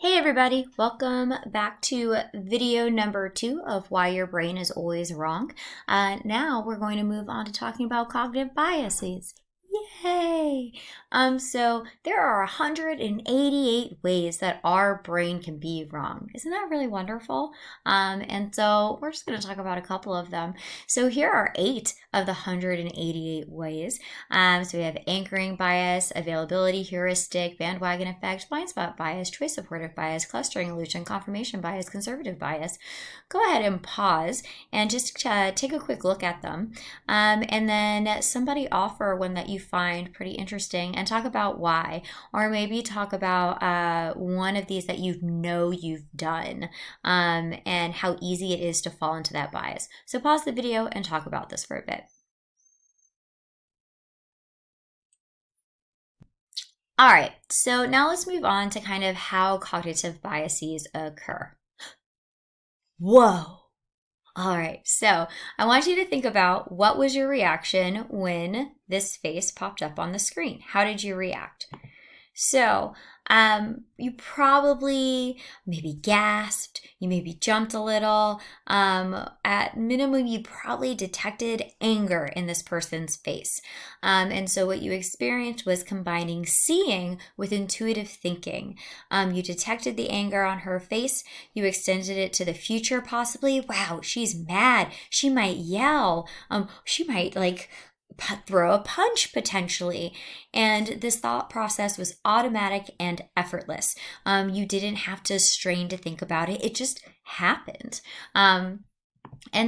Hey everybody, welcome back to video number 2 of Why Your Brain is Always Wrong. Now we're going to move on to talking about cognitive biases. Yay! So there are 188 ways that our brain can be wrong. Isn't that really wonderful? And so we're just going to talk about a couple of them. So here are 8 of the 188 ways. So we have anchoring bias, availability heuristic, bandwagon effect, blind spot bias, choice supportive bias, clustering illusion, confirmation bias, conservative bias. Go ahead and pause and just take a quick look at them. And then somebody offer one that you find pretty interesting and talk about why, or maybe talk about one of these that you've done, and how easy it is to fall into that bias. So pause the video and talk about this for a bit. All right, so now let's move on to kind of how cognitive biases occur. Whoa. All right, so I want you to think about what was your reaction when this face popped up on the screen. How did you react? So you probably maybe gasped, you maybe jumped a little. At minimum, you probably detected anger in this person's face. And so what you experienced was combining seeing with intuitive thinking. You detected the anger on her face. You extended it to the future, possibly. Wow, she's mad. She might yell. She might throw a punch potentially. And this thought process was automatic and effortless. You didn't have to strain to think about it. It just happened. And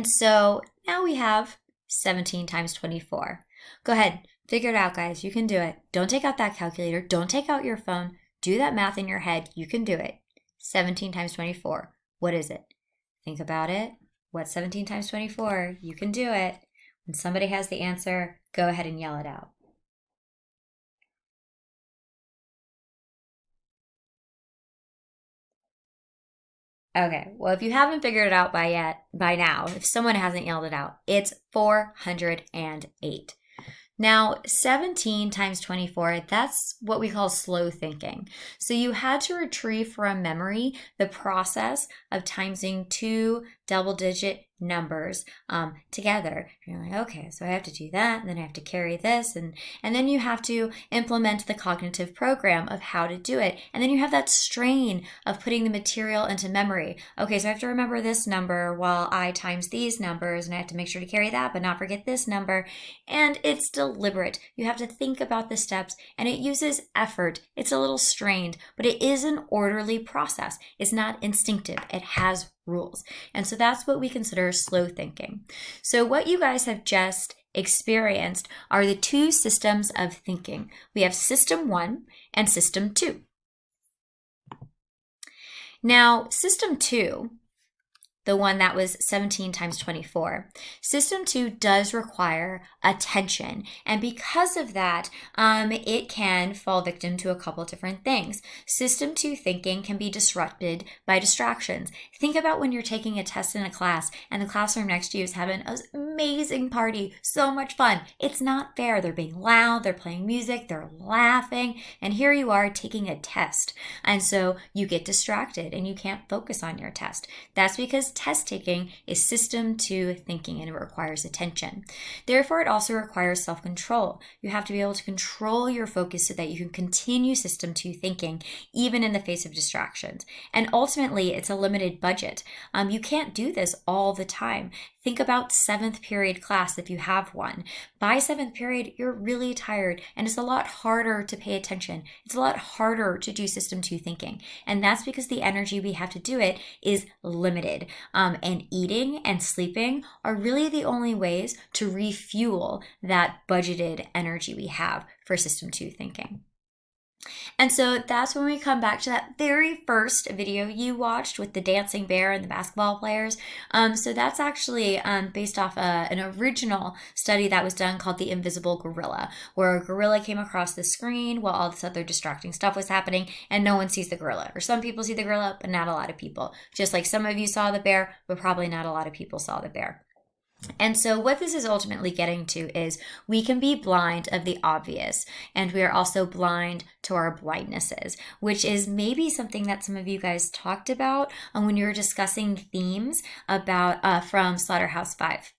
so now we have 17 times 24. Go ahead, figure it out, guys. You can do it. Don't take out that calculator. Don't take out your phone. Do that math in your head. You can do it. 17 times 24. What is it? Think about it. What's 17 times 24? You can do it. When somebody has the answer, go ahead and yell it out. Okay, well, if you haven't figured it out by now, if someone hasn't yelled it out, it's 408. Now, 17 times 24, that's what we call slow thinking. So you had to retrieve from memory the process of timesing two double-digit numbers together. You're like, okay, so I have to do that, and then I have to carry this, and then you have to implement the cognitive program of how to do it. And then you have that strain of putting the material into memory. Okay, so I have to remember this number while I times these numbers, and I have to make sure to carry that, but not forget this number. And it's deliberate. You have to think about the steps, and it uses effort. It's a little strained, but it is an orderly process. It's not instinctive. It has rules. And so that's what we consider slow thinking. So what you guys have just experienced are the two systems of thinking. We have system 1 and system 2. Now, system 2, the one that was 17 times 24. System 2 does require attention. And because of that, it can fall victim to a couple different things. System 2 thinking can be disrupted by distractions. Think about when you're taking a test in a class and the classroom next to you is having an amazing party, so much fun. It's not fair. They're being loud, they're playing music, they're laughing, and here you are taking a test. And so you get distracted and you can't focus on your test. That's because test taking is system 2 thinking and it requires attention. Therefore, it also requires self-control. You have to be able to control your focus so that you can continue system 2 thinking even in the face of distractions. And ultimately, it's a limited budget. You can't do this all the time. Think about 7th period class if you have one. By 7th period, you're really tired and it's a lot harder to pay attention. It's a lot harder to do system 2 thinking. And that's because the energy we have to do it is limited. And eating and sleeping are really the only ways to refuel that budgeted energy we have for system 2 thinking. And so that's when we come back to that very first video you watched with the dancing bear and the basketball players. So that's actually based off an original study that was done called The Invisible Gorilla, where a gorilla came across the screen while all this other distracting stuff was happening and no one sees the gorilla. Or some people see the gorilla, but not a lot of people. Just like some of you saw the bear, but probably not a lot of people saw the bear. And so, what this is ultimately getting to is we can be blind of the obvious, and we are also blind to our blindnesses, which is maybe something that some of you guys talked about when you were discussing themes about from Slaughterhouse-Five.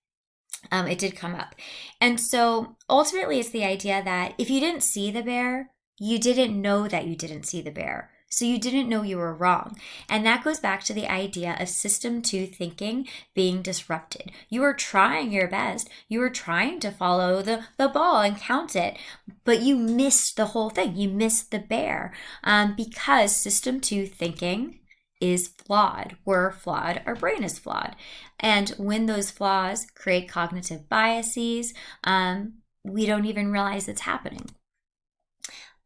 It did come up. And so, ultimately, it's the idea that if you didn't see the bear, you didn't know that you didn't see the bear. So you didn't know you were wrong. And that goes back to the idea of system 2 thinking being disrupted. You were trying your best. You were trying to follow the ball and count it, but you missed the whole thing. You missed the bear because system 2 thinking is flawed. We're flawed. Our brain is flawed. And when those flaws create cognitive biases, we don't even realize it's happening.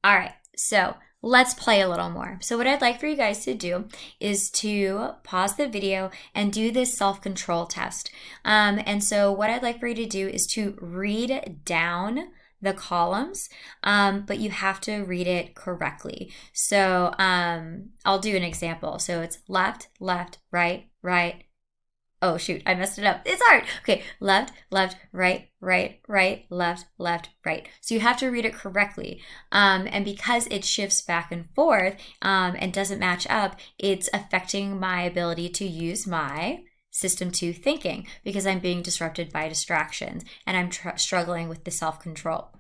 All right, so let's play a little more. So what I'd like for you guys to do is to pause the video and do this self-control test. And so what I'd like for you to do is to read down the columns, but you have to read it correctly. So I'll do an example. So it's left, left, right, right. Oh, shoot, I messed it up. It's hard. Okay, left, left, right, right, right, left, left, right. So you have to read it correctly. And because it shifts back and forth and doesn't match up, it's affecting my ability to use my system 2 thinking because I'm being disrupted by distractions and I'm struggling with the self-control.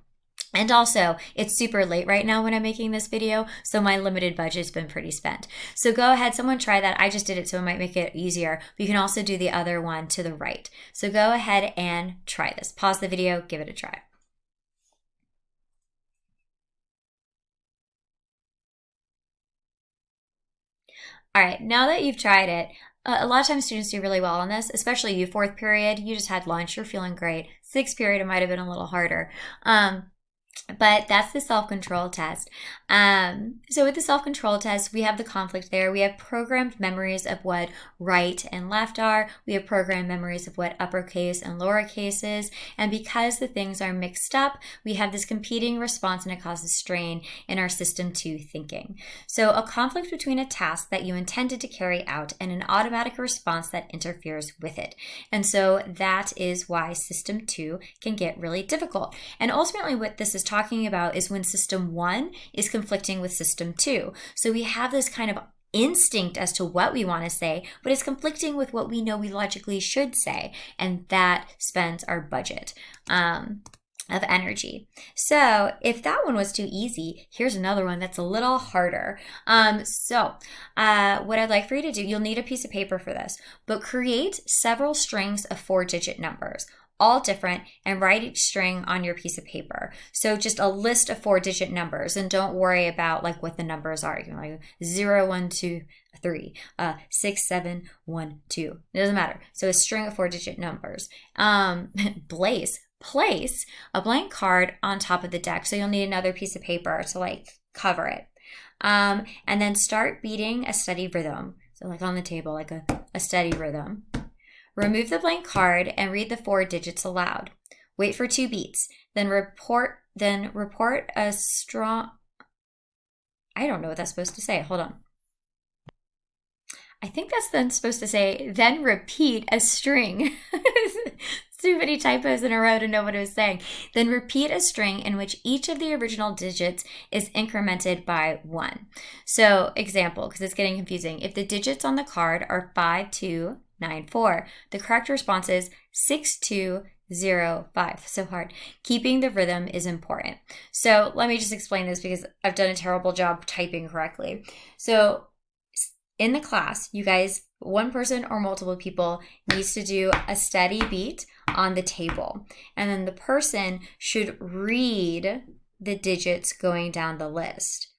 And also, it's super late right now when I'm making this video, so my limited budget's been pretty spent. So go ahead, someone try that. I just did it, so it might make it easier. But you can also do the other one to the right. So go ahead and try this. Pause the video, give it a try. All right, now that you've tried it, a lot of times students do really well on this, especially you, 4th period, you just had lunch, you're feeling great. 6th period, it might have been a little harder. But that's the self-control test. So with the self-control test, we have the conflict there. We have programmed memories of what right and left are. We have programmed memories of what uppercase and lowercase is. And because the things are mixed up, we have this competing response and it causes strain in our system 2 thinking. So a conflict between a task that you intended to carry out and an automatic response that interferes with it. And so that is why system 2 can get really difficult. And ultimately what this is talking about is when system 1 is conflicting with system 2. So we have this kind of instinct as to what we want to say, but it's conflicting with what we know we logically should say, and that spends our budget of energy. So if that one was too easy, here's another one that's a little harder. What I'd like for you to do, you'll need a piece of paper for this, but create several strings of 4-digit numbers, all different, and write each string on your piece of paper. So just a list of 4-digit numbers, and don't worry about like what the numbers are. You know, like 0, 1, 2, 3, 6, 7, 1, 2. It doesn't matter. So a string of 4-digit numbers. Place a blank card on top of the deck. So you'll need another piece of paper to like cover it. And then start beating a steady rhythm. So like on the table, like a steady rhythm. Remove the blank card and read the 4 digits aloud. Wait for 2 beats. Then report a strong... I don't know what that's supposed to say. Hold on. I think that's then supposed to say, then repeat a string. Too many typos in a row to know what it was saying. Then repeat a string in which each of the original digits is incremented by 1. So, example, because it's getting confusing. If the digits on the card are 5, 2, 9, 4, the correct response is 6, 2, 0, 5. So hard. Keeping the rhythm is important. So let me just explain this because I've done a terrible job typing correctly. So in the class, you guys, one person or multiple people needs to do a steady beat on the table. And then the person should read the digits going down the list.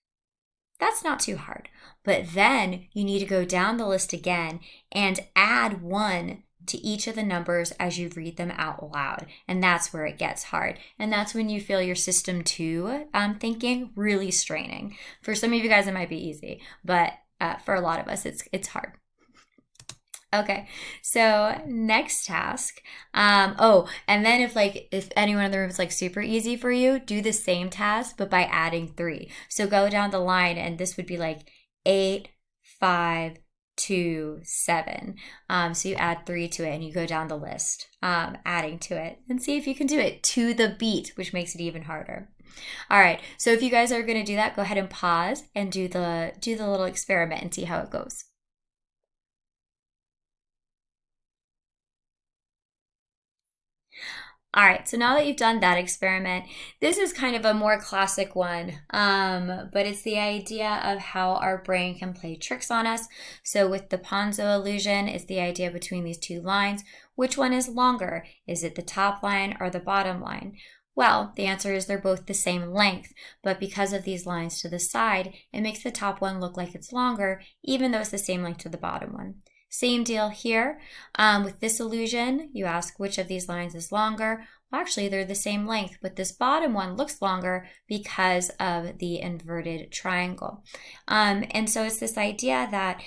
That's not too hard. But then you need to go down the list again and add 1 to each of the numbers as you read them out loud. And that's where it gets hard. And that's when you feel your system 2 thinking really straining. For some of you guys, it might be easy, but for a lot of us, it's hard. Okay, so next task. And then if anyone in the room is like super easy for you, do the same task, but by adding 3. So go down the line, and this would be like 8, 5, to 7. So you add 3 to it and you go down the list, adding to it, and see if you can do it to the beat, which makes it even harder. All right, so if you guys are going to do that, go ahead and pause and do the little experiment and see how it goes. All right, so now that you've done that experiment, this is kind of a more classic one, but it's the idea of how our brain can play tricks on us. So with the Ponzo illusion, it's the idea between these two lines. Which one is longer? Is it the top line or the bottom line? Well, the answer is they're both the same length, but because of these lines to the side, it makes the top one look like it's longer, even though it's the same length to the bottom one. Same deal here. With this illusion, you ask which of these lines is longer. Well, actually, they're the same length, but this bottom one looks longer because of the inverted triangle. And so it's this idea that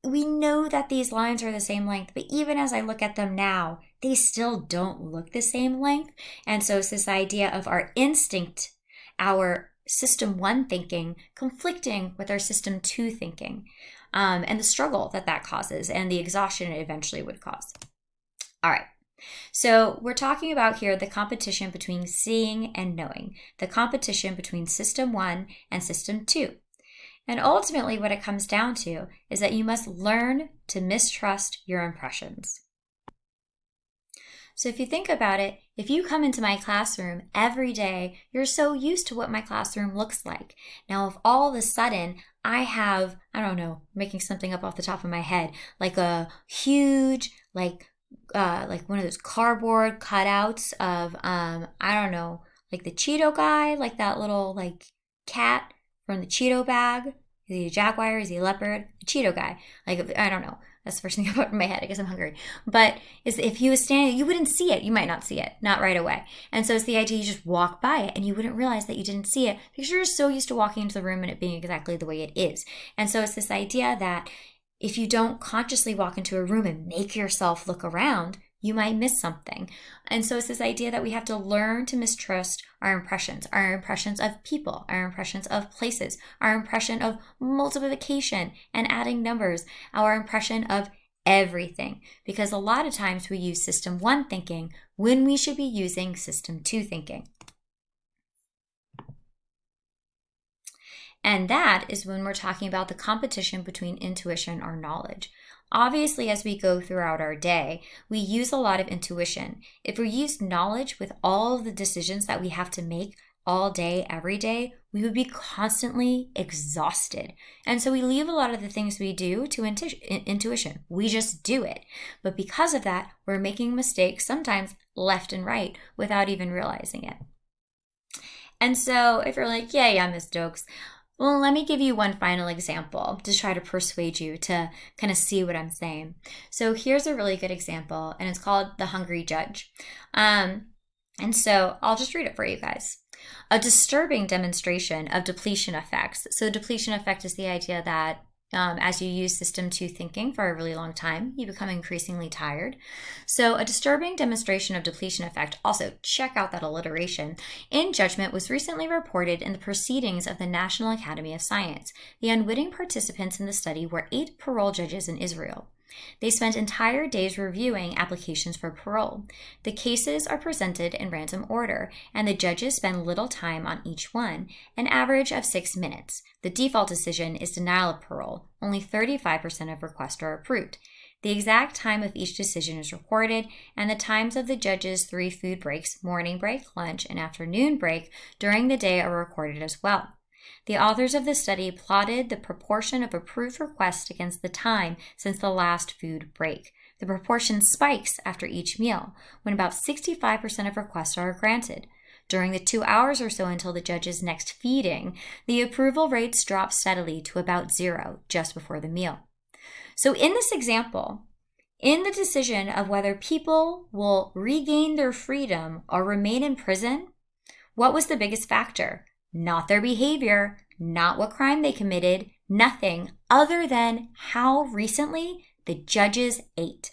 we know that these lines are the same length, but even as I look at them now, they still don't look the same length. And so it's this idea of our instinct, our system 1 thinking, conflicting with our system 2 thinking, and the struggle that causes and the exhaustion it eventually would cause. All right. So we're talking about here the competition between seeing and knowing, the competition between system 1 and system 2. And ultimately what it comes down to is that you must learn to mistrust your impressions. So if you think about it, if you come into my classroom every day, you're so used to what my classroom looks like. Now, if all of a sudden I have, I don't know, making something up off the top of my head, like a huge, like one of those cardboard cutouts of, I don't know, like the Cheeto guy, like that little like cat from the Cheeto bag. Is he a jaguar? Is he a leopard? The Cheeto guy. Like, I don't know. That's the first thing that popped in my head. I guess I'm hungry. But if he was standing, you wouldn't see it. You might not see it, not right away. And so it's the idea you just walk by it and you wouldn't realize that you didn't see it because you're so used to walking into the room and it being exactly the way it is. And so it's this idea that if you don't consciously walk into a room and make yourself look around, you might miss something. And so it's this idea that we have to learn to mistrust our impressions of people, our impressions of places, our impression of multiplication and adding numbers, our impression of everything. Because a lot of times we use system 1 thinking when we should be using system 2 thinking. And that is when we're talking about the competition between intuition or knowledge. Obviously, as we go throughout our day, we use a lot of intuition. If we used knowledge with all of the decisions that we have to make all day, every day, we would be constantly exhausted. And so we leave a lot of the things we do to intuition. We just do it. But because of that, we're making mistakes, sometimes left and right, without even realizing it. And so if you're like, yeah, Ms. Stokes, well, let me give you one final example to try to persuade you to kind of see what I'm saying. So here's a really good example, and it's called The Hungry Judge. And so I'll just read it for you guys. A disturbing demonstration of depletion effects. So depletion effect is the idea that as you use system 2 thinking for a really long time, you become increasingly tired. So a disturbing demonstration of depletion effect, also check out that alliteration, in judgment was recently reported in the proceedings of the National Academy of Science. The unwitting participants in the study were 8 parole judges in Israel. They spent entire days reviewing applications for parole. The cases are presented in random order, and the judges spend little time on each one, an average of 6 minutes. The default decision is denial of parole. Only 35% of requests are approved. The exact time of each decision is recorded, and the times of the judges' 3 food breaks, morning break, lunch, and afternoon break, during the day are recorded as well. The authors of the study plotted the proportion of approved requests against the time since the last food break. The proportion spikes after each meal, when about 65% of requests are granted. During the 2 hours or so until the judge's next feeding, the approval rates drop steadily to about 0 just before the meal. So in this example, in the decision of whether people will regain their freedom or remain in prison, what was the biggest factor? Not their behavior, not what crime they committed, nothing other than how recently the judges ate.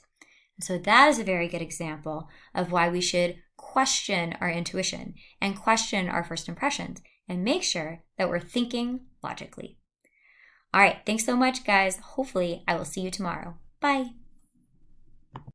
So that is a very good example of why we should question our intuition and question our first impressions and make sure that we're thinking logically. All right, thanks so much, guys. Hopefully, I will see you tomorrow. Bye.